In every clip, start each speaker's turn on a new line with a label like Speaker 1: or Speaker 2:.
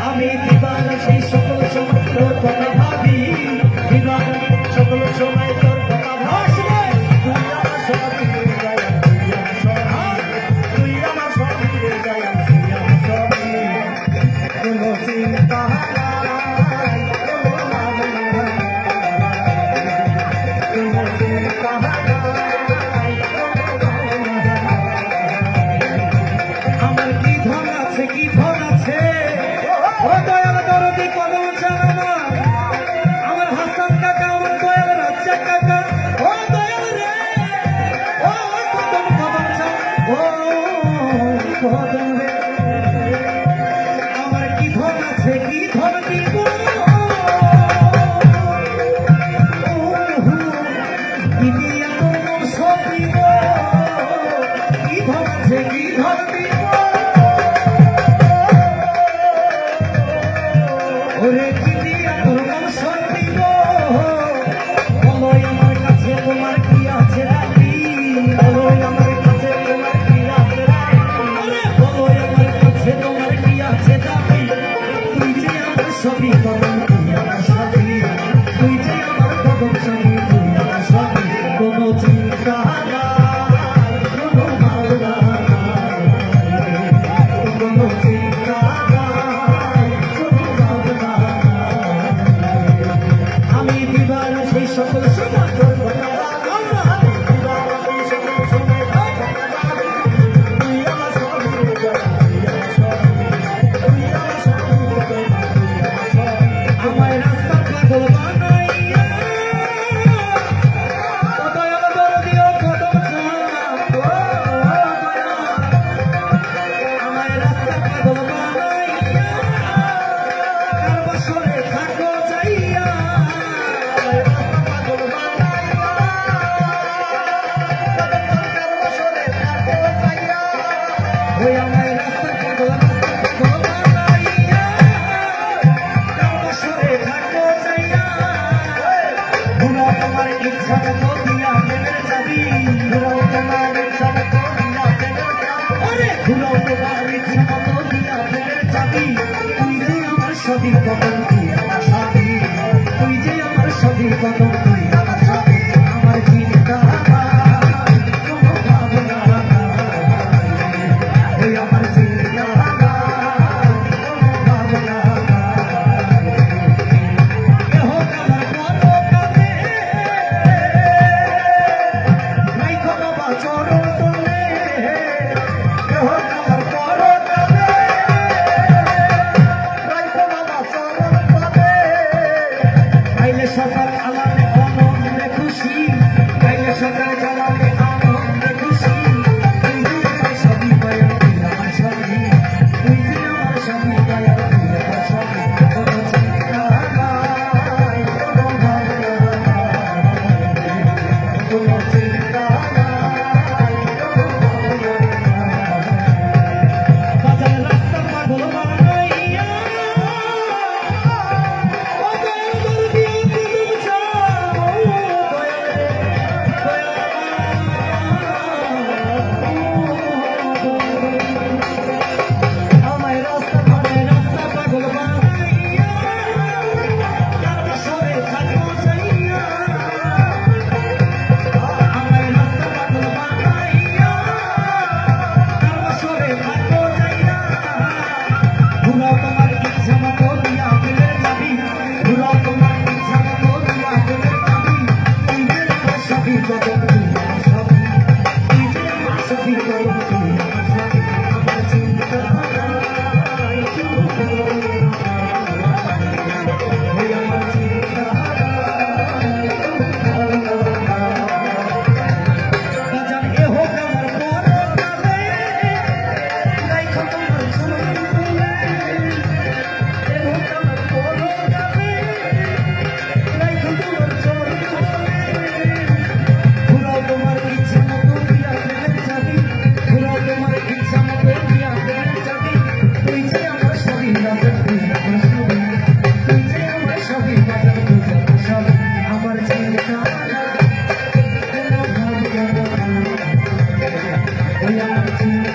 Speaker 1: আমি দিবানা সেই সকল সময় তোর কথা ভাবি, দিবানা সকল সময় তোর কথা ভাসবে। তুই আমার সব মিলে যায়, তুই আমার সব মিলে যায়, তুই আমার সব কোনো চিন্তা নাই, কোনো ভাবনা নাই, কোনো চিন্তা নাই, আমার কি ধন আছে, কি ধন আছে, ও দয়াল দরদি কদম চালানা, আমার হাসান কাকা, আমার দয়াল রাজ্জাক কাকা, ও দয়াল রে, ও কদম কদম চালা, ও কদম রে, আমার কি ধন আছে, কি ধন দিব, দিদিয়া তোমার সব দিব, কি ধন আছে, কি ধন দিব, ওরে দিদিয়া তোমার সব দিব, বলো আমার কাছে তোমার কি আছে রাখি, বলো আমার কাছে তোমার কি আছে রাখি, বলো আমার কাছে তোমার কি আছে রাখি, তুই যে আমার সবই কদম, তুই আমার সবই, তুই যে আমার কদম সবই, তুই আমার সবই, কোনো চিন্তা নাই, কোনো ভাবনা নাই, কোনো চিন্তা নাই, কোনো ভাবনা নাই। আমি দিবানা সেই সকল সময় তোর কথা ভাবি, দিবানা সেই সকল সময় তোর কথা ভাবি, তুই আমার সব মিলে যায়, তুই আমার সব মিলে, তুই আমার সব মিলে যায়, তুই আমার সব, আমায় রাস্তা পাগল বানাইয়া, ও দয়াল দরদি ও কদম চালা, ও দয়াল, আমায় রাস্তা পাগল বানাইয়া, কার বাসরে থাকো যাইয়া, আমায় রাস্তা পাগল বানাইয়া, কার বাসরে থাকো যাইয়া, ওই আমায় রাস্তা পাগল বানাইয়া, কার বাসরে থাকো যাইয়া, ঘুরাও তোমার ইচ্ছা মতো দিয়া প্রেমের চাবি, ঘুরাও তোমার ইচ্ছা মতো দিয়া প্রেমের চাবি, ওরে ঘুরাও তোমার ইচ্ছা মতো দিয়া প্রেমের চাবি, তুই যে আমার সবই কদম, তুই আমার সবই, তুই যে আমার সবই কদম, তুই আমার সবই, আমার চিন্তা নাই, কোনো ভাবনা নাই, ওই আমার চিন্তা নাই, কোনো ভাবনা নাই, কেহ কামার করো কামে, আমার চিন্তা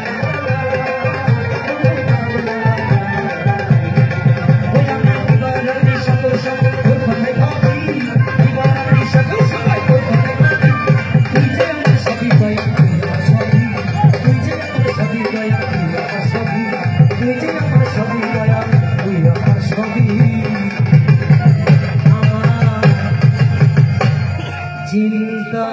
Speaker 1: ওই আমার দিবারাত্রি সকল সকল তোর কথাই ভাবি দিবারাত্রি সকল সকল তোর কথাই ভাবি তুই যে আমার সবই দয়া তুই আমার সবই তুই যে আমার সবই দয়া তুই আমার সবই তুই যে আমার সবই দয়া তুই আমার সবই আমার চিন্তা